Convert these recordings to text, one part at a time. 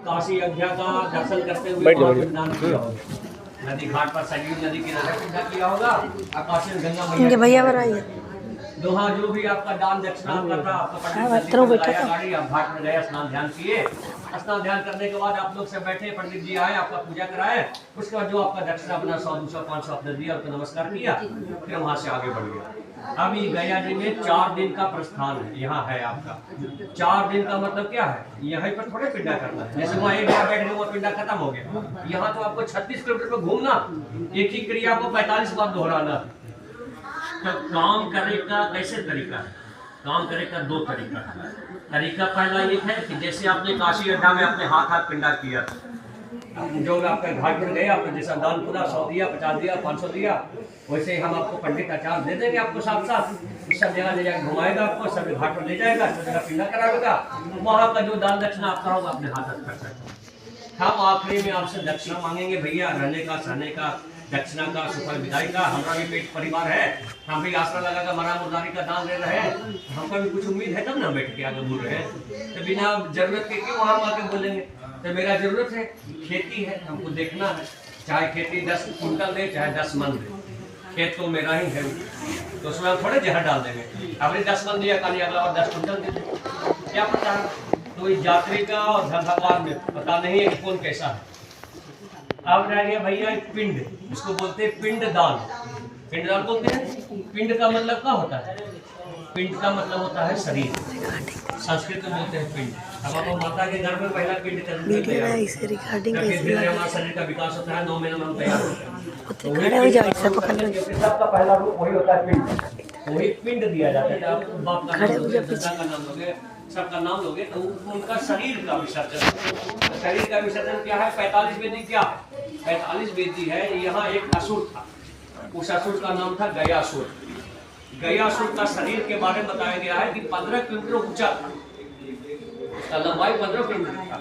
काशी अयोध्या का दर्शन करते हुए वहाँ पे स्नान किया होगा, नदी घाट पर सरयू नदी किनारे पूजा किया होगा, काशी में गंगा इनके मैया भैया बनाइए। दोहा जो भी आपका दान दक्षिणा आपका था, आपका पंडित जी तरह को बैठा लगाया था। गाड़ी, आप घाट में गए, स्नान ध्यान किए, स्नान ध्यान करने के बाद आप लोग सब बैठे, पंडित जी आए, आपका पूजा कराए, उसके बाद जो आपका दक्षिणा बना 100 200 500 आपने दिया, उनको नमस्कार किया, फिर वहां से आगे बढ़ गया। अभी गया जी में 4 दिन का प्रस्थान है, यहाँ है आपका 4 दिन का मतलब क्या है, यहीं पर थोड़े पिंडा करना है, जैसे वहाँ एक बार बैठ गए वो पिंडा खत्म हो गया, यहाँ तो आपको 36 किलोमीटर पर घूमना, एक ही क्रिया को 45 बार दोहराना। तो काम करने का कैसे तरीका है, काम करने का 2 तरीका है। तरीका पहला ये है कि जैसे आपने काशी अड्डा में अपने हाथ पिंडा किया, जो आपके घाट पर गए, आपने जैसा दान पूरा 100 दिया, 50 दिया, 500 दिया, वैसे ही हम आपको पंडित आचार्य दे देंगे, आपको साथ साथ सब जगह ले जाकर घुमाएगा, आपको सब घाट पर ले जाएगा, सब जगह पिंडा कराएगा, वहाँ का जो दान दक्षिणा आपका होगा अपने हाथ कर सकते हैं। हम आखिरी में आपसे दक्षिणा मांगेंगे, भैया रहने का, सहने का, दक्षिणा का, सुफल विदाई का, हमारा भी पेट परिवार है, हम भी आसरा लगाकर मरा मुर्दारी का दान दे रहे हैं, हमको भी कुछ उम्मीद है तब ना बैठ के आगे बोल रहे हैं, तो बिना जरूरत के क्यों वहाँ आके बोलेंगे। तो मेरा जरूरत है, खेती है, हमको देखना है, चाहे खेती 10 कुंटल दे, चाहे 10 मन दे, खेत तो मेरा ही है, तो उसमें हम थोड़े जहर डाल देंगे, अभी 10 मन दिया, कल अगला और 10 कुंटल दे, क्या पता है। तो इस यात्री का और भगवान में पता नहीं है कि कौन कैसा है। अब रह गया भैया एक पिंड, इसको बोलते हैं पिंड दान। पिंड दान बोलते हैं, पिंड का मतलब क्या होता है, पिंड का मतलब होता है शरीर, संस्कृत में बोलते हैं पिंड। अब आप माता के घर में पहला पिंड करते हैं, हमारा शरीर का विकास होता है, 9 महीने में हम तैयार होते हैं, सबका पहला रूप वही होता है पिंड, वही पिंड दिया जाता है। आप बाप का नाम लोगे, पिता का नाम लोगे, सबका नाम लोगे, तो उनका शरीर का विसर्जन, शरीर का विसर्जन क्या है, 45 वेदी क्या है, 45 वेदी है। यहाँ एक असुर था, उस असुर का नाम था गयासुर। गयासुर का शरीर के बारे में बताया गया है कि 15 किलोमीटर ऊंचा था, उसका लंबाई 15 किलोमीटर था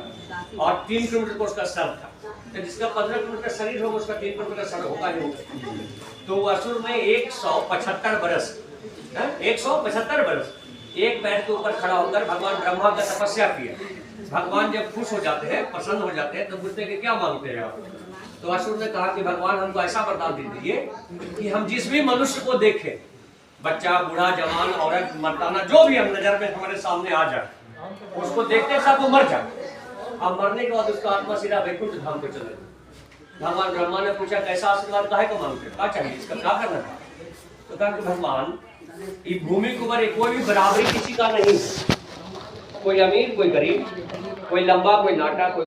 और 3 किलोमीटर का उसका सर था। तो जिसका 15 किलोमीटर शरीर होगा उसका 3 किलोमीटर का सर होगा ही होगा। तो असुर में 175 बरस, 175 बरस एक पैर के ऊपर खड़ा होकर भगवान ब्रह्मा का तपस्या किया। भगवान जब खुश हो जाते हैं, प्रसन्न हो जाते हैं, तो पूछते हैं कि क्या मांगते हैं आप। तो असुर ने कहा कि भगवान हमको ऐसा वरदान दे दीजिए कि हम जिस भी मनुष्य को देखें, बच्चा, बूढ़ा, जवान, औरत, मर्दाना, जो भी हम नजर में हमारे सामने आ जाए, उसको देखते साथ वो मर जाए, अब मरने के बाद उसका आत्मा सीधा वैकुंठ धाम को चले। भगवान ब्रह्मा ने पूछा कैसा आशीर्वाद काहे को मांगते, क्या चाहिए, इसका क्या करना था। तो कहा कि भगवान इस भूमि के ऊपर कोई भी बराबरी किसी का नहीं है, कोई अमीर कोई गरीब, कोई लंबा कोई नाटा, कोई